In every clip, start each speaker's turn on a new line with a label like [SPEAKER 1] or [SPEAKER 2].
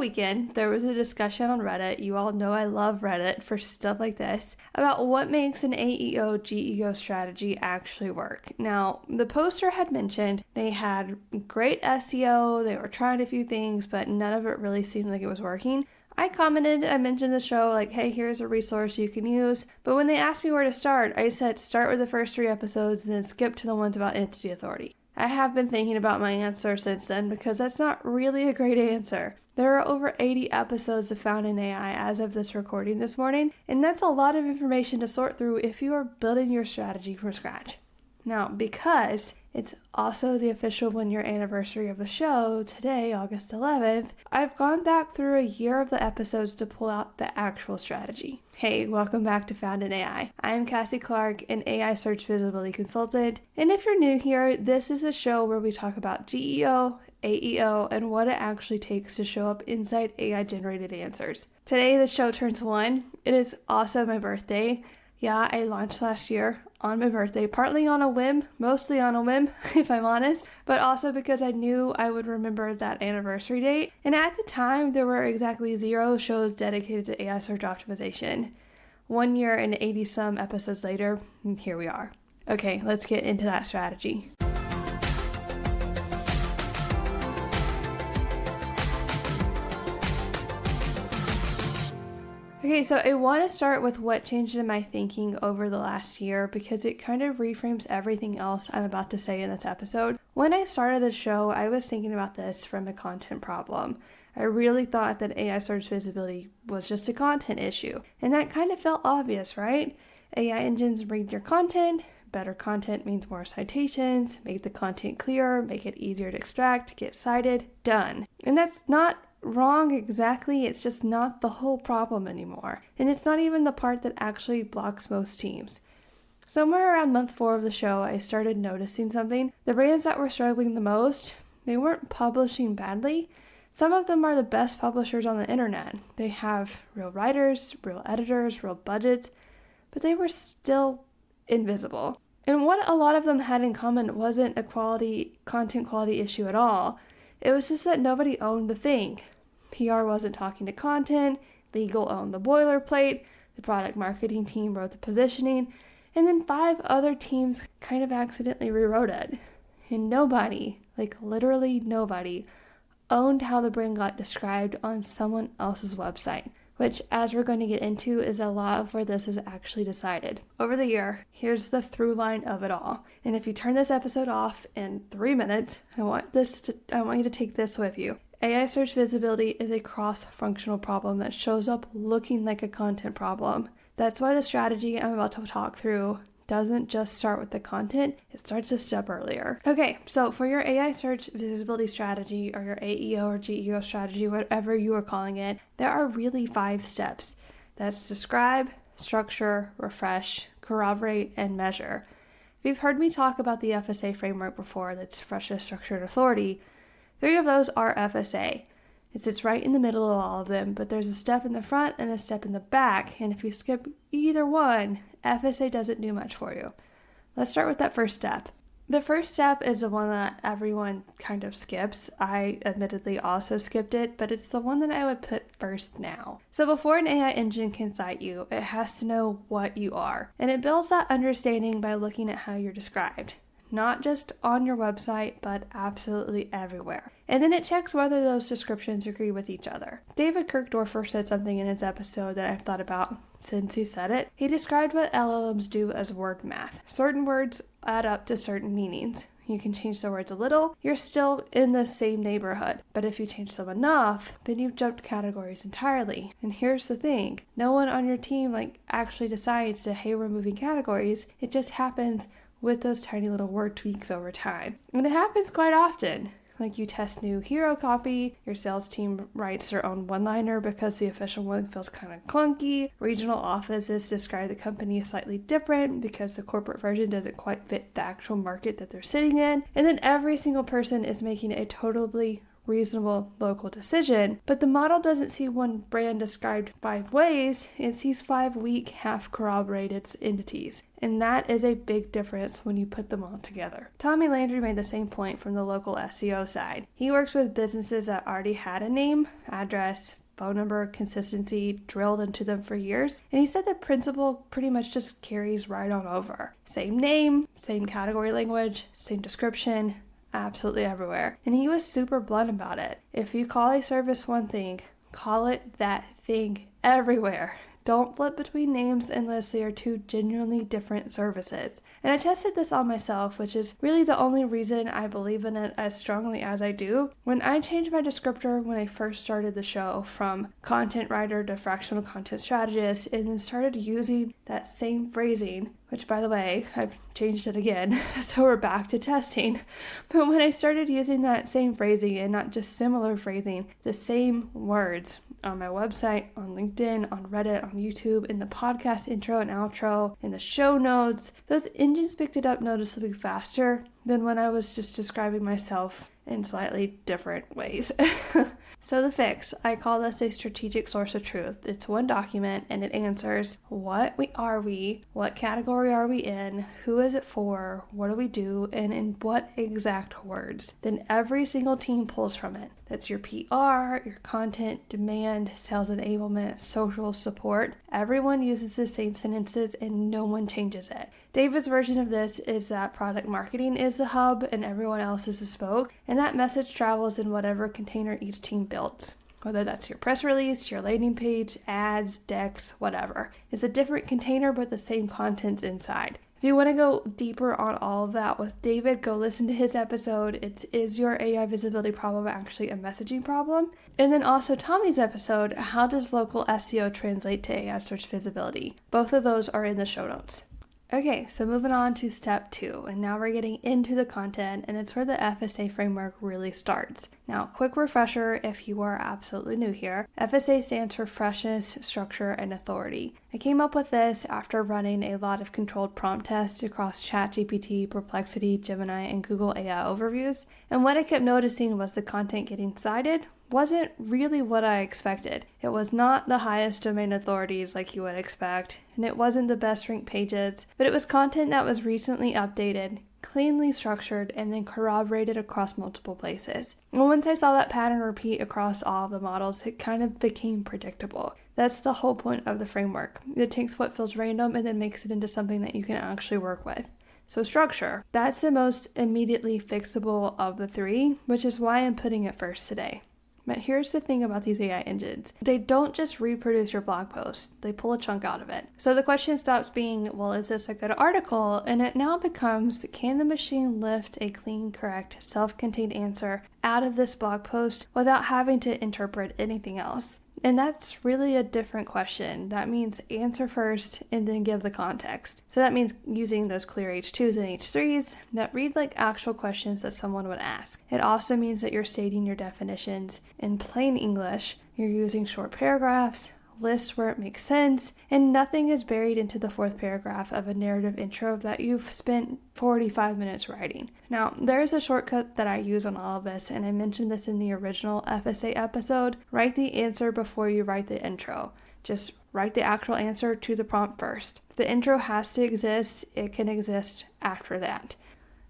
[SPEAKER 1] weekend, there was a discussion on Reddit. You all know I love Reddit for stuff like this, about what makes an AEO GEO strategy actually work. Now, the poster had mentioned they had great SEO, they were trying a few things, but none of it really seemed like it was working. I commented, I mentioned the show, like, hey, here's a resource you can use. But when they asked me where to start, I said start with the first 3 episodes and then skip to the ones about entity authority. I have been thinking about my answer since then because that's not really a great answer. There are over 80 episodes of Found in AI as of this recording this morning, and that's a lot of information to sort through if you are building your strategy from scratch. Now, because it's also the official 1-year anniversary of the show today, August 11th, I've gone back through a year of the episodes to pull out the actual strategy. Hey, welcome back to Found in AI. I'm Cassie Clark, an AI search visibility consultant, and if you're new here, this is a show where we talk about GEO, AEO, and what it actually takes to show up inside AI-generated answers. Today, the show turns 1. It is also my birthday. Yeah, I launched last year on my birthday, partly on a whim, mostly on a whim, if I'm honest, but also because I knew I would remember that anniversary date. And at the time, there were exactly 0 shows dedicated to AI search optimization. 1 year and 80 some episodes later, and here we are. Okay, let's get into that strategy. Okay, so I want to start with what changed in my thinking over the last year because it kind of reframes everything else I'm about to say in this episode. When I started the show, I was thinking about this from a content problem. I really thought that AI search visibility was just a content issue, and that kind of felt obvious, right? AI engines read your content, better content means more citations, make the content clearer, make it easier to extract, get cited, done. And that's not wrong exactly, it's just not the whole problem anymore. And it's not even the part that actually blocks most teams. Somewhere around month 4 of the show, I started noticing something. The brands that were struggling the most, they weren't publishing badly. Some of them are the best publishers on the internet. They have real writers, real editors, real budgets, but they were still invisible. And what a lot of them had in common wasn't a content quality issue at all. It was just that nobody owned the thing. PR wasn't talking to content, legal owned the boilerplate, the product marketing team wrote the positioning, and then 5 other teams kind of accidentally rewrote it. And nobody, like literally nobody, owned how the brand got described on someone else's website, which, as we're going to get into, is a lot of where this is actually decided. Over the year, here's the through line of it all. And if you turn this episode off in 3 minutes, I want you to take this with you. AI search visibility is a cross-functional problem that shows up looking like a content problem. That's why the strategy I'm about to talk through doesn't just start with the content, it starts a step earlier. Okay, so for your AI search visibility strategy or your AEO or GEO strategy, whatever you are calling it, there are really 5 steps. That's describe, structure, refresh, corroborate, and measure. If you've heard me talk about the FSA Framework before, that's Freshness, Structure, and Authority, 3 of those are FSA. It sits right in the middle of all of them, but there's a step in the front and a step in the back, and if you skip either one, FSA doesn't do much for you. Let's start with that first step. The first step is the one that everyone kind of skips. I admittedly also skipped it, but it's the one that I would put first now. So before an AI engine can cite you, it has to know what you are, and it builds that understanding by looking at how you're described. Not just on your website, but absolutely everywhere. And then it checks whether those descriptions agree with each other. David Kirkdorfer said something in his episode that I've thought about since he said it. He described what LLMs do as word math. Certain words add up to certain meanings. You can change the words a little, you're still in the same neighborhood. But if you change them enough, then you've jumped categories entirely. And here's the thing, no one on your team actually decides to, hey, we're moving categories. It just happens with those tiny little word tweaks over time. And it happens quite often. Like you test new hero copy, your sales team writes their own one-liner because the official one feels kind of clunky. Regional offices describe the company slightly different because the corporate version doesn't quite fit the actual market that they're sitting in. And then every single person is making a totally reasonable local decision, but the model doesn't see one brand described 5 ways, it sees 5 weak, half-corroborated entities. And that is a big difference when you put them all together. Tommy Landry made the same point from the local SEO side. He works with businesses that already had a name, address, phone number, consistency drilled into them for years, and he said the principle pretty much just carries right on over. Same name, same category language, same description, absolutely everywhere. And he was super blunt about it. If you call a service one thing, call it that thing everywhere. Don't flip between names unless they are two genuinely different services. And I tested this on myself, which is really the only reason I believe in it as strongly as I do. When I changed my descriptor when I first started the show from content writer to fractional content strategist, and then started using that same phrasing, which by the way, I've changed it again, so we're back to testing. But when I started using that same phrasing and not just similar phrasing, the same words on my website, on LinkedIn, on Reddit, on YouTube, in the podcast intro and outro, in the show notes, those engines picked it up noticeably faster than when I was just describing myself in slightly different ways. So the fix, I call this a strategic source of truth. It's one document and it answers what are we, what category are we in, who is it for, what do we do, and in what exact words. Then every single team pulls from it. That's your PR, your content, demand, sales enablement, social support. Everyone uses the same sentences and no one changes it. David's version of this is that product marketing is the hub and everyone else is the spoke, and that message travels in whatever container each team builds. Whether that's your press release, your landing page, ads, decks, whatever. It's a different container but the same contents inside. If you want to go deeper on all of that with David, go listen to his episode. It's Is Your AI Visibility Problem Actually a Messaging Problem? And then also Tommy's episode, How Does Local SEO Translate to AI Search Visibility? Both of those are in the show notes. Okay, so moving on to step 2, and now we're getting into the content, and it's where the FSA framework really starts. Now, quick refresher if you are absolutely new here. FSA stands for Freshness, Structure, and Authority. I came up with this after running a lot of controlled prompt tests across ChatGPT, Perplexity, Gemini, and Google AI overviews, and what I kept noticing was the content getting cited wasn't really what I expected. It was not the highest domain authorities like you would expect, and it wasn't the best ranked pages, but it was content that was recently updated, cleanly structured, and then corroborated across multiple places. And once I saw that pattern repeat across all of the models, it kind of became predictable. That's the whole point of the framework. It takes what feels random and then makes it into something that you can actually work with. So structure, that's the most immediately fixable of the three, which is why I'm putting it first today. But here's the thing about these AI engines. They don't just reproduce your blog post, they pull a chunk out of it. So the question stops being, well, is this a good article? And it now becomes, can the machine lift a clean, correct, self-contained answer out of this blog post without having to interpret anything else? And that's really a different question. That means answer first and then give the context. So that means using those clear H2s and H3s that read like actual questions that someone would ask. It also means that you're stating your definitions in plain English. You're using short paragraphs, lists where it makes sense, and nothing is buried into the 4th paragraph of a narrative intro that you've spent 45 minutes writing. Now, there's a shortcut that I use on all of this, and I mentioned this in the original FSA episode. Write the answer before you write the intro. Just write the actual answer to the prompt first. If the intro has to exist, it can exist after that.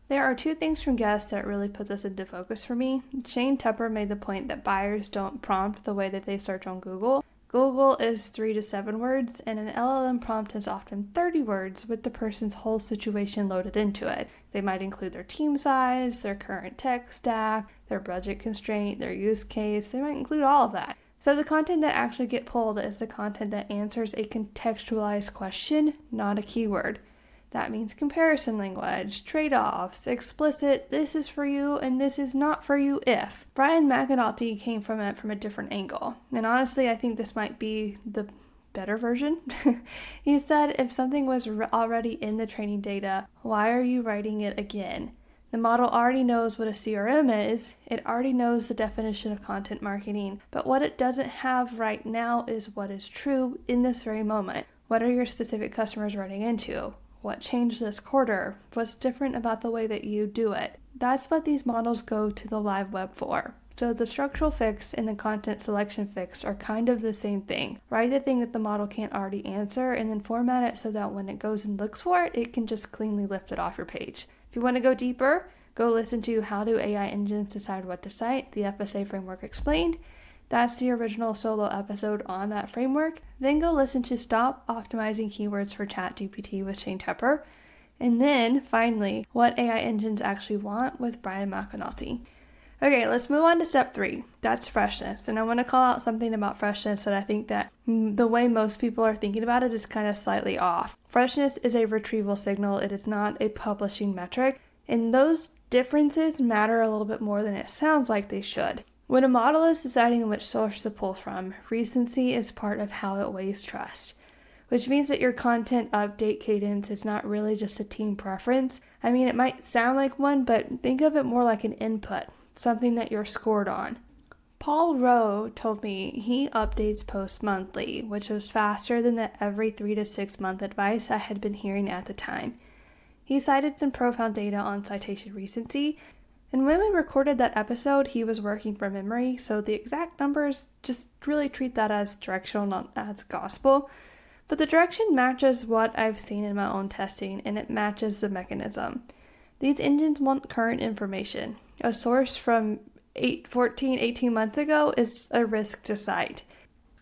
[SPEAKER 1] There are 2 things from guests that really put this into focus for me. Shane Tepper made the point that buyers don't prompt the way that they search on Google. Google is 3 to 7 words, and an LLM prompt is often 30 words with the person's whole situation loaded into it. They might include their team size, their current tech stack, their budget constraint, their use case. They might include all of that. So the content that actually get pulled is the content that answers a contextualized question, not a keyword. That means comparison language, trade-offs, explicit, this is for you and this is not for you if. Brian McAnulty came from it from a different angle. And honestly, I think this might be the better version. He said, if something was already in the training data, why are you writing it again? The model already knows what a CRM is. It already knows the definition of content marketing. But what it doesn't have right now is what is true in this very moment. What are your specific customers running into? What changed this quarter? What's different about the way that you do it? That's what these models go to the live web for. So the structural fix and the content selection fix are kind of the same thing. Write the thing that the model can't already answer and then format it so that when it goes and looks for it, it can just cleanly lift it off your page. If you want to go deeper, go listen to How Do AI Engines Decide What to Cite, the FSA Framework Explained. That's the original solo episode on that framework. Then go listen to Stop Optimizing Keywords for ChatGPT with Shane Tepper. And then, finally, What AI Engines Actually Want with Brian McAnulty. Okay, let's move on to step 3. That's freshness. And I want to call out something about freshness that I think that the way most people are thinking about it is kind of slightly off. Freshness is a retrieval signal. It is not a publishing metric. And those differences matter a little bit more than it sounds like they should. When a model is deciding which source to pull from, recency is part of how it weighs trust, which means that your content update cadence is not really just a team preference. I mean, it might sound like one, but think of it more like an input, something that you're scored on. Paul Rowe told me he updates posts monthly, which was faster than the every 3 to 6 month advice I had been hearing at the time. He cited some profound data on citation recency, and when we recorded that episode, he was working from memory, so the exact numbers, just really treat that as directional, not as gospel. But the direction matches what I've seen in my own testing, and it matches the mechanism. These engines want current information. A source from 18 months ago is a risk to cite.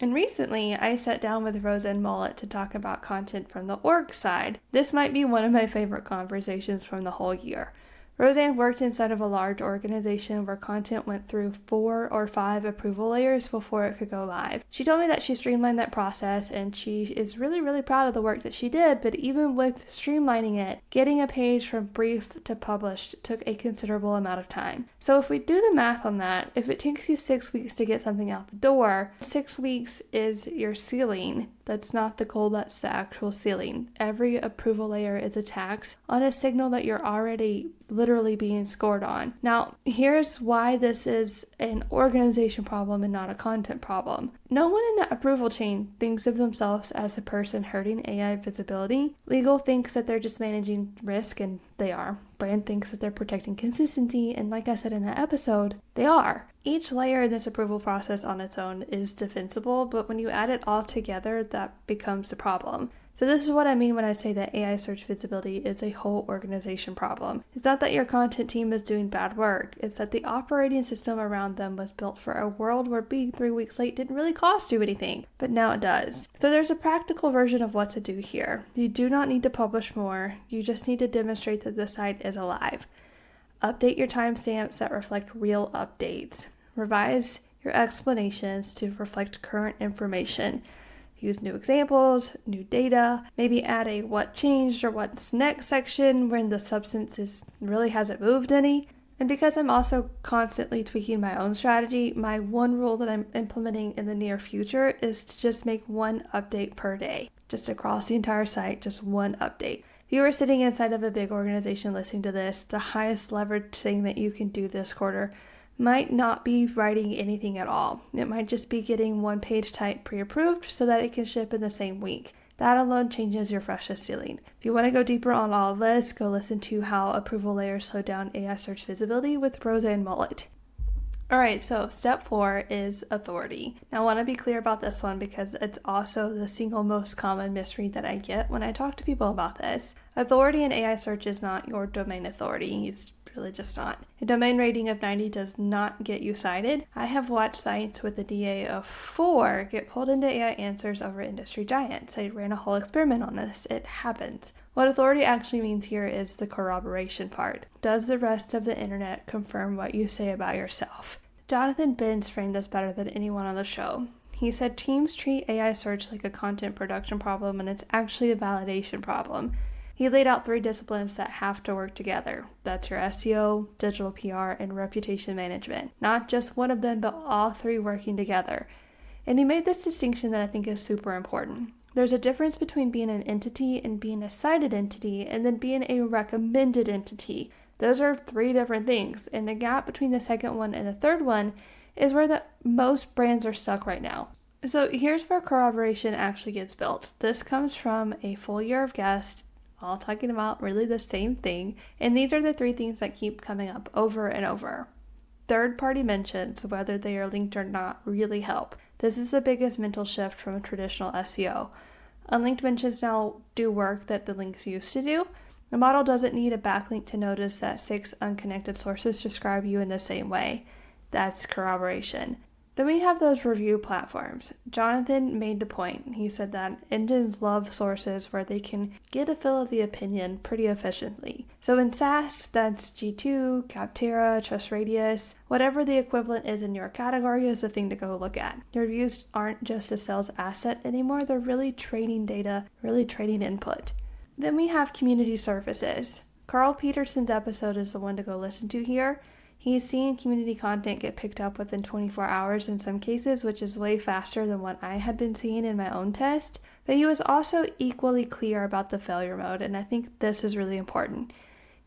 [SPEAKER 1] And recently, I sat down with Roseanne Mullet to talk about content from the org side. This might be one of my favorite conversations from the whole year. Roseanne worked inside of a large organization where content went through 4 or 5 approval layers before it could go live. She told me that she streamlined that process and she is really proud of the work that she did, but even with streamlining it, getting a page from brief to published took a considerable amount of time. So if we do the math on that, if it takes you 6 weeks to get something out the door, 6 weeks is your ceiling. That's not the goal, that's the actual ceiling. Every approval layer is a tax on a signal that you're already literally being scored on. Now, here's why this is an organization problem and not a content problem. No one in the approval chain thinks of themselves as a person hurting AI visibility. Legal thinks that they're just managing risk, and they are. Brand thinks that they're protecting consistency, and like I said in that episode, they are. Each layer in this approval process on its own is defensible, but when you add it all together, that becomes the problem. So this is what I mean when I say that AI search visibility is a whole organization problem. It's not that your content team is doing bad work, it's that the operating system around them was built for a world where being 3 weeks late didn't really cost you anything, but now it does. So there's a practical version of what to do here. You do not need to publish more, you just need to demonstrate that the site is alive. Update your timestamps that reflect real updates. Revise your explanations to reflect current information. Use new examples, new data, maybe add a what changed or what's next section when the substance really hasn't moved any. And because I'm also constantly tweaking my own strategy, my one rule that I'm implementing in the near future is to just make one update per day. Just across the entire site, just one update. If you are sitting inside of a big organization listening to this, the highest leverage thing that you can do this quarter might not be writing anything at all. It might just be getting one page type pre-approved so that it can ship in the same week. That alone changes your freshness ceiling. If you want to go deeper on all of this, go listen to How Approval Layers Slow Down AI Search Visibility with Roseanne Mullet. Alright, so step 4 is authority. Now I want to be clear about this one because it's also the single most common misread that I get when I talk to people about this. Authority in AI search is not your domain authority. It's really just not. A domain rating of 90 does not get you cited. I have watched sites with a DA of 4 get pulled into AI answers over industry giants. I ran a whole experiment on this. It happens. What authority actually means here is the corroboration part. Does the rest of the internet confirm what you say about yourself? Jonathan Benz framed this better than anyone on the show. He said teams treat AI search like a content production problem when it's actually a validation problem. He laid out 3 disciplines that have to work together. That's your SEO, digital PR, and reputation management. Not just one of them, but all 3 working together. And he made this distinction that I think is super important. There's a difference between being an entity and being a cited entity, and then being a recommended entity. Those are 3 different things, and the gap between the second one and the third one is where the most brands are stuck right now. So here's where corroboration actually gets built. This comes from a full year of guests, all talking about really the same thing, and these are the 3 things that keep coming up over and over. Third-party mentions, whether they are linked or not, really help. This is the biggest mental shift from traditional SEO. Unlinked mentions now do work that the links used to do. The model doesn't need a backlink to notice that 6 unconnected sources describe you in the same way. That's corroboration. Then we have those review platforms. Jonathan made the point. He said that engines love sources where they can get a feel of the opinion pretty efficiently. So in SaaS, that's G2, Capterra, TrustRadius, whatever the equivalent is in your category is the thing to go look at. Your reviews aren't just a sales asset anymore. They're really trading data, really trading input. Then we have community services. Carl Peterson's episode is the one to go listen to here. He's seeing community content get picked up within 24 hours in some cases, which is way faster than what I had been seeing in my own test. But he was also equally clear about the failure mode, and I think this is really important.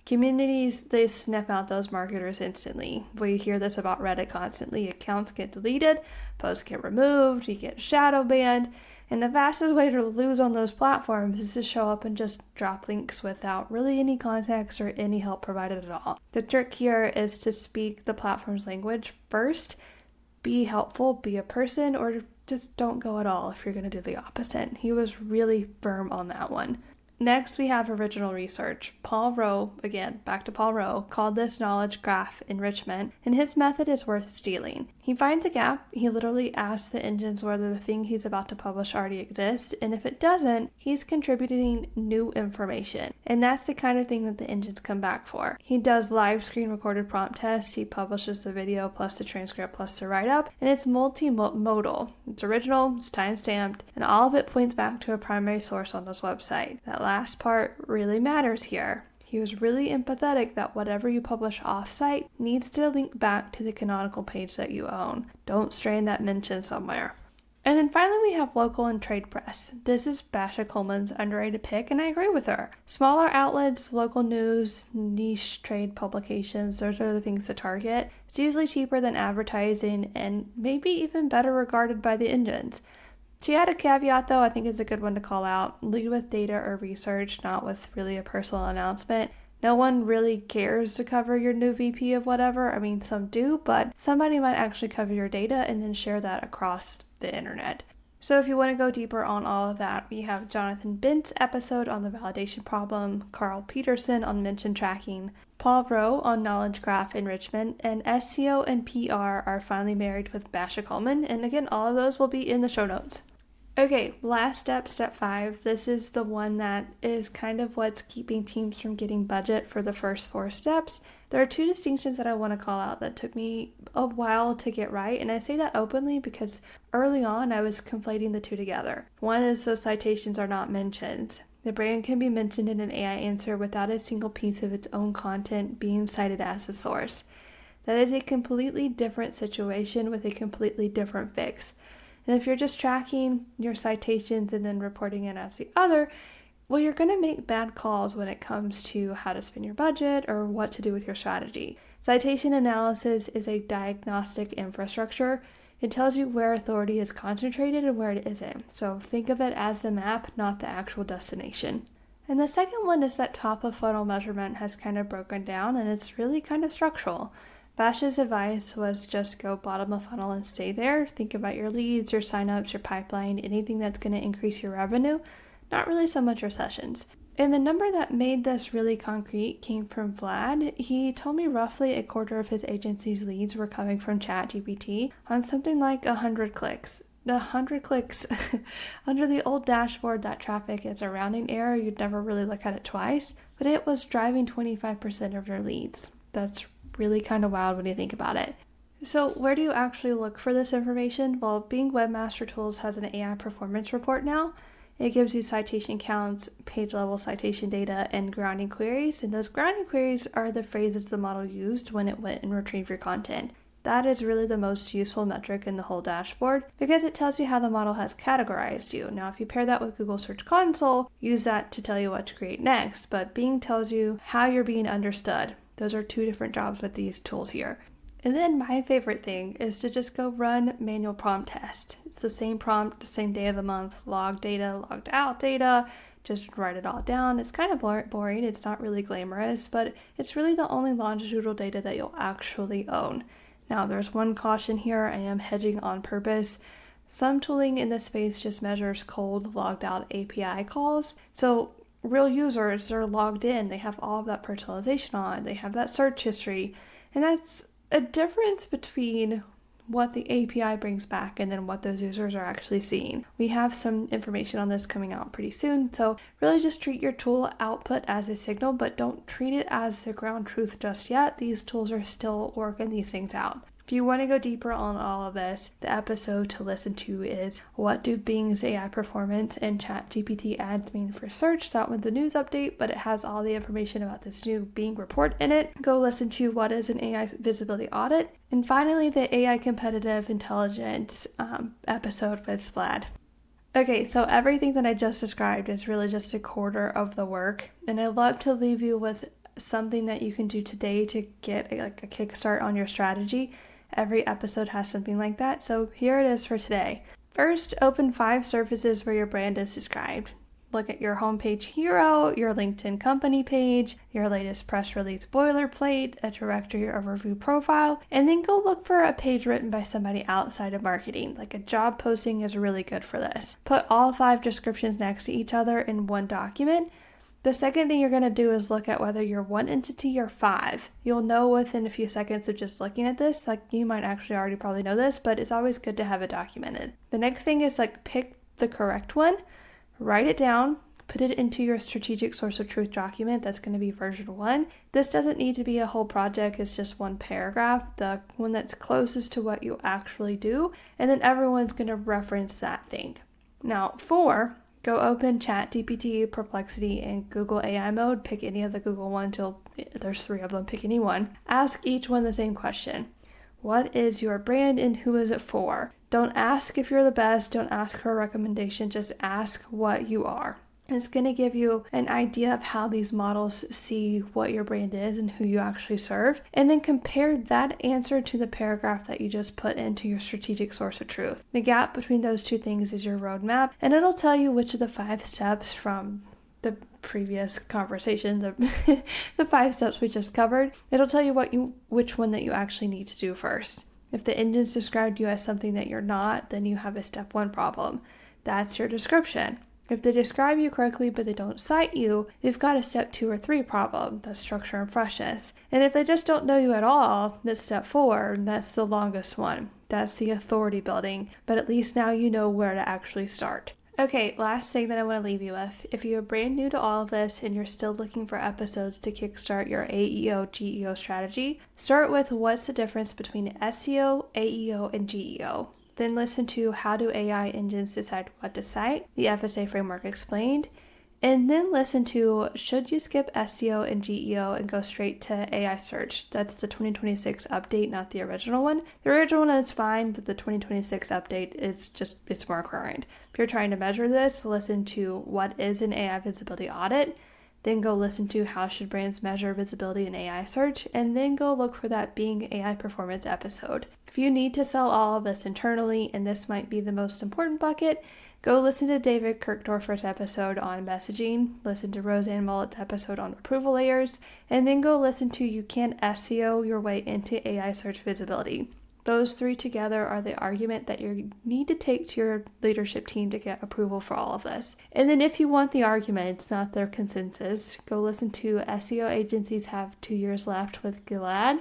[SPEAKER 1] Communities, they sniff out those marketers instantly. We hear this about Reddit constantly. Accounts get deleted, posts get removed, you get shadow banned. And the fastest way to lose on those platforms is to show up and just drop links without really any context or any help provided at all. The trick here is to speak the platform's language first, be helpful, be a person, or just don't go at all if you're going to do the opposite. He was really firm on that one. Next, we have original research. Paul Rowe, again, back to Paul Rowe, called this knowledge graph enrichment, and his method is worth stealing. He finds a gap, he literally asks the engines whether the thing he's about to publish already exists, and if it doesn't, he's contributing new information. And that's the kind of thing that the engines come back for. He does live screen recorded prompt tests, he publishes the video plus the transcript plus the write-up, and it's multimodal. It's original, it's time-stamped, and all of it points back to a primary source on this website. That last part really matters here. He was really empathetic that whatever you publish off-site needs to link back to the canonical page that you own. Don't strain that mention somewhere. And then finally we have local and trade press. This is Basha Coleman's underrated pick, and I agree with her. Smaller outlets, local news, niche trade publications, those are the things to target. It's usually cheaper than advertising and maybe even better regarded by the engines. She had a caveat though, I think it's a good one to call out. Lead with data or research, not with really a personal announcement. No one really cares to cover your new VP of whatever. I mean, some do, but somebody might actually cover your data and then share that across the internet. So if you want to go deeper on all of that, we have Jonathan Bent's episode on the validation problem, Carl Peterson on mention tracking, Paul Rowe on knowledge graph enrichment, and SEO and PR are finally married with Basha Coleman. And again, all of those will be in the show notes. Okay, last step, step 5. This is the one that is kind of what's keeping teams from getting budget for the first 4 steps. There are 2 distinctions that I want to call out that took me a while to get right, and I say that openly because early on I was conflating the 2 together. One is those citations are not mentions. The brand can be mentioned in an AI answer without a single piece of its own content being cited as the source. That is a completely different situation with a completely different fix. And if you're just tracking your citations and then reporting it as the other, well, you're going to make bad calls when it comes to how to spend your budget or what to do with your strategy. Citation analysis is a diagnostic infrastructure. It tells you where authority is concentrated and where it isn't. So think of it as the map, not the actual destination. And the second one is that top of funnel measurement has kind of broken down, and it's really kind of structural. Basha's advice was just go bottom of funnel and stay there. Think about your leads, your signups, your pipeline, anything that's going to increase your revenue, not really so much your sessions. And the number that made this really concrete came from Vlad. He told me roughly a quarter of his agency's leads were coming from ChatGPT on something like 100 clicks. The 100 clicks under the old dashboard, that traffic is a rounding error. You'd never really look at it twice, but it was driving 25% of your leads. That's really kind of wild when you think about it. So where do you actually look for this information? Well, Bing Webmaster Tools has an AI performance report now. It gives you citation counts, page level citation data, and grounding queries. And those grounding queries are the phrases the model used when it went and retrieved your content. That is really the most useful metric in the whole dashboard because it tells you how the model has categorized you. Now, if you pair that with Google Search Console, use that to tell you what to create next. But Bing tells you how you're being understood. Those are 2 different jobs with these tools here. And then my favorite thing is to just go run manual prompt test. It's the same prompt, the same day of the month, log data, logged out data, just write it all down. It's kind of boring. It's not really glamorous, but it's really the only longitudinal data that you'll actually own. Now, there's one caution here. I am hedging on purpose. Some tooling in this space just measures cold logged out API calls. So real users are logged in. They have all of that personalization on. They have that search history. And that's a difference between what the API brings back and then what those users are actually seeing. We have some information on this coming out pretty soon, so really just treat your tool output as a signal, but don't treat it as the ground truth just yet. These tools are still working these things out. If you want to go deeper on all of this, the episode to listen to is What Do Bing's AI Performance and ChatGPT Ads Mean for Search? That one's a news update, but it has all the information about this new Bing report in it. Go listen to What is an AI Visibility Audit? And finally, the AI Competitive Intelligence episode with Vlad. Okay, so everything that I just described is really just a quarter of the work, and I'd love to leave you with something that you can do today to get a kickstart on your strategy. Every episode has something like that, so here it is for today. First, open 5 surfaces where your brand is described. Look at your homepage hero, your LinkedIn company page, your latest press release boilerplate, a directory overview profile, and then go look for a page written by somebody outside of marketing. Like a job posting is really good for this. Put all 5 descriptions next to each other in one document. The second thing you're going to do is look at whether you're one entity or 5. You'll know within a few seconds of just looking at this. Like, you might actually already probably know this, but it's always good to have it documented. The next thing is pick the correct one, write it down, put it into your strategic source of truth document. That's going to be version 1. This doesn't need to be a whole project. It's just one paragraph, the one that's closest to what you actually do. And then everyone's going to reference that thing. Now, 4, go open ChatGPT, Perplexity, and Google AI mode. Pick any of the Google ones. There's 3 of them. Pick any one. Ask each one the same question. What is your brand and who is it for? Don't ask if you're the best. Don't ask for a recommendation. Just ask what you are. It's going to give you an idea of how these models see what your brand is and who you actually serve. And then compare that answer to the paragraph that you just put into your strategic source of truth. The gap between those 2 things is your roadmap, and it'll tell you which of the 5 steps from the previous conversation, the 5 steps we just covered. It'll tell you which one that you actually need to do first. If the engine's described you as something that you're not, then you have a step 1 problem. That's your description. If they describe you correctly but they don't cite you, you've got a step 2 or 3 problem, that's structure and freshness. And if they just don't know you at all, that's step 4, that's the longest one. That's the authority building, but at least now you know where to actually start. Okay, last thing that I want to leave you with. If you're brand new to all of this and you're still looking for episodes to kickstart your AEO, GEO strategy, start with what's the difference between SEO, AEO, and GEO. Then listen to How Do AI Engines Decide What to Cite, the FSA Framework Explained. And then listen to Should You Skip SEO and GEO and Go Straight to AI Search? That's the 2026 update, not the original one. The original one is fine, but the 2026 update is it's more current. If you're trying to measure this, listen to What is an AI Visibility Audit? Then go listen to How Should Brands Measure Visibility in AI Search? And then go look for that Bing AI Performance episode. If you need to sell all of this internally, and this might be the most important bucket, go listen to David Kirkdorfer's episode on messaging, listen to Roseanne Mullet's episode on approval layers, and then go listen to You Can't SEO Your Way into AI Search Visibility. Those 3 together are the argument that you need to take to your leadership team to get approval for all of this. And then if you want the arguments, not their consensus, go listen to SEO Agencies Have 2 Years Left with Gilad.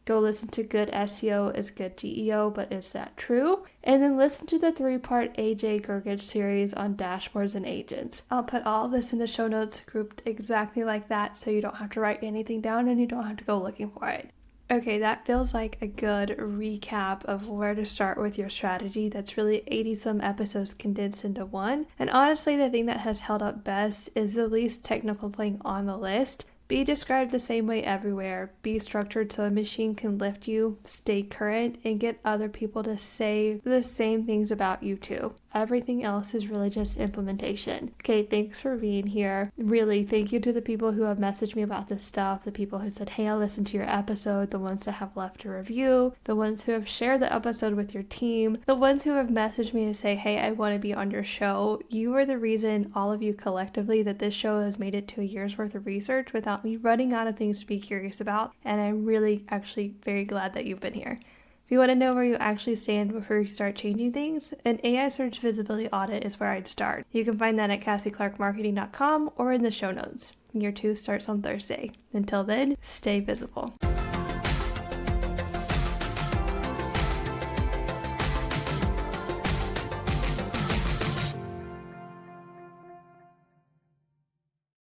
[SPEAKER 1] Go listen to Good SEO is Good GEO, but is that true? And then listen to the 3-part AJ Gergich series on dashboards and agents. I'll put all of this in the show notes grouped exactly like that, so you don't have to write anything down and you don't have to go looking for it. Okay, that feels like a good recap of where to start with your strategy. That's really 80-some episodes condensed into one. And honestly, the thing that has held up best is the least technical thing on the list. Be described the same way everywhere. Be structured so a machine can lift you, stay current, and get other people to say the same things about you too. Everything else is really just implementation. Okay, thanks for being here. Really, thank you to the people who have messaged me about this stuff, the people who said, hey, I'll listen to your episode, the ones that have left a review, the ones who have shared the episode with your team, the ones who have messaged me to say, hey, I want to be on your show. You are the reason, all of you collectively, that this show has made it to a year's worth of research without me running out of things to be curious about. And I'm really actually very glad that you've been here. If you want to know where you actually stand before you start changing things, an AI search visibility audit is where I'd start. You can find that at CassieClarkMarketing.com or in the show notes. Year 2 starts on Thursday. Until then, stay visible.